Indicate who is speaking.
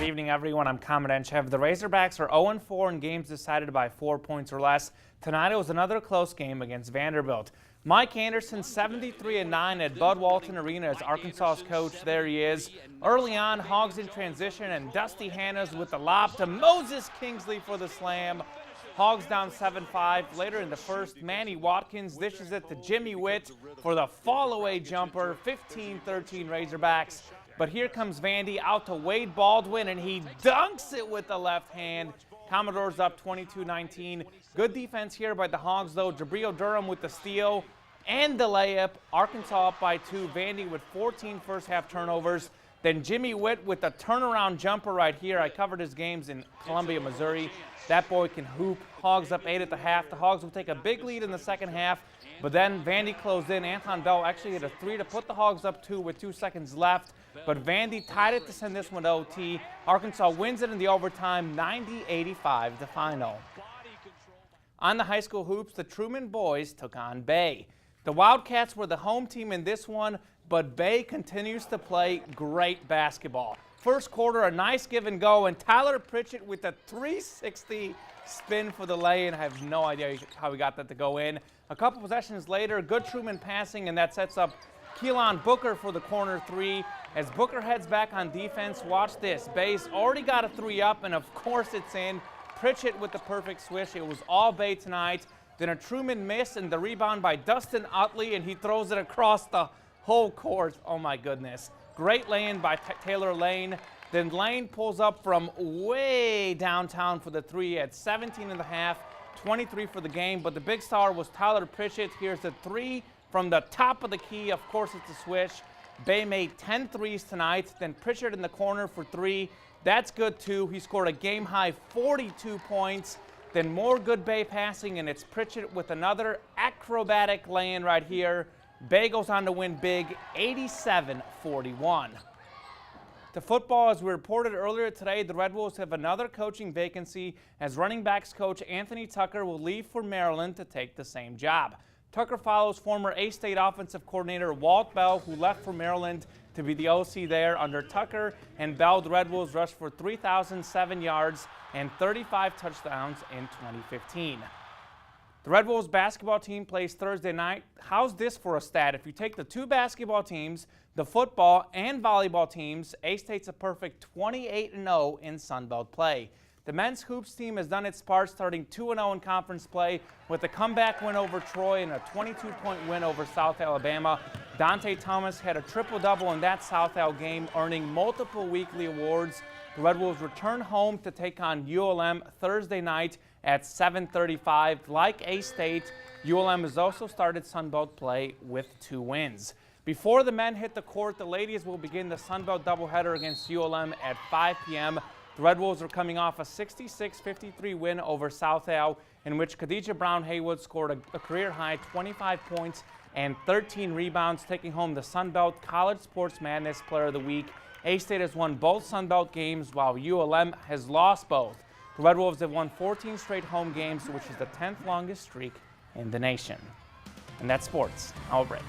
Speaker 1: evening, everyone. I'm Commandant Chev. The Razorbacks are 0-4 in games decided by 4 points or less. Tonight it was another close game against Vanderbilt. Mike Anderson, 73-9 at Bud Walton Arena as Arkansas's coach. There he is. Early on, Hogs in transition, and Dusty Hannas with the lob to Moses Kingsley for the slam. Hogs down 7-5. Later in the first, Manny Watkins dishes it to Jimmy Witt for the fall-away jumper. 15-13 Razorbacks. But here comes Vandy out to Wade Baldwin, and he dunks it with the left hand. Commodores up 22-19. Good defense here by the Hogs, though. Jabril Durham with the steal and the layup. Arkansas up by 2. Vandy with 14 first-half turnovers. Then Jimmy Witt with the turnaround jumper right here. I covered his games in Columbia, Missouri. That boy can hoop. Hogs up 8 at the half. The Hogs will take a big lead in the second half, but then Vandy closed in. Anton Bell actually hit a 3 to put the Hogs up 2 with 2 seconds left, but Vandy tied it to send this one to OT. Arkansas wins it in the overtime, 90-85 the final. On the high school hoops, the Truman boys took on Bay. The Wildcats were the home team in this one, but Bay continues to play great basketball. First quarter, a nice give and go, and Tyler Pritchett with a 360 spin for the lay-in. I have no idea how he got that to go in. A couple possessions later, good Truman passing, and that sets up Keelan Booker for the corner 3. As Booker heads back on defense, watch this. Bay's already got a 3 up, and of course it's in. Pritchett with the perfect swish. It was all Bay tonight. Then a Truman miss, and the rebound by Dustin Utley, and he throws it across the whole court. Oh my goodness. Great lay-in by Taylor Lane. Then Lane pulls up from way downtown for the 3 at 17.5, 23 for the game. But the big star was Tyler Pritchett. Here's the 3 from the top of the key. Of course, it's a switch. Bay made 10 threes tonight. Then Pritchett in the corner for 3. That's good, too. He scored a game-high 42 points. Then more good Bay passing, and it's Pritchett with another acrobatic lay-in right here. Bay goes on to win big, 87-41. To football, as we reported earlier today, the Red Wolves have another coaching vacancy as running backs coach Anthony Tucker will leave for Maryland to take the same job. Tucker follows former A-State offensive coordinator Walt Bell, who left for Maryland to be the OC there. Under Tucker and Bell, the Red Wolves rushed for 3,007 yards and 35 touchdowns in 2015. The Red Wolves basketball team plays Thursday night. How's this for a stat? If you take the 2 basketball teams, the football and volleyball teams, A-State's a perfect 28-0 in Sun Belt play. The men's hoops team has done its part, starting 2-0 in conference play with a comeback win over Troy and a 22-point win over South Alabama. Dante Thomas had a triple-double in that South Al game, earning multiple weekly awards. The Red Wolves return home to take on ULM Thursday night at 7:35. Like A-State, ULM has also started Sun Belt play with 2 wins. Before the men hit the court, the ladies will begin the Sun Belt doubleheader against ULM at 5 p.m. The Red Wolves are coming off a 66-53 win over South Al, in which Khadijah Brown-Haywood scored a career-high 25 points and 13 rebounds, taking home the Sun Belt College Sports Madness Player of the Week. A-State has won both Sun Belt games, while ULM has lost both. The Red Wolves have won 14 straight home games, which is the 10th longest streak in the nation. And that's sports. I'll break.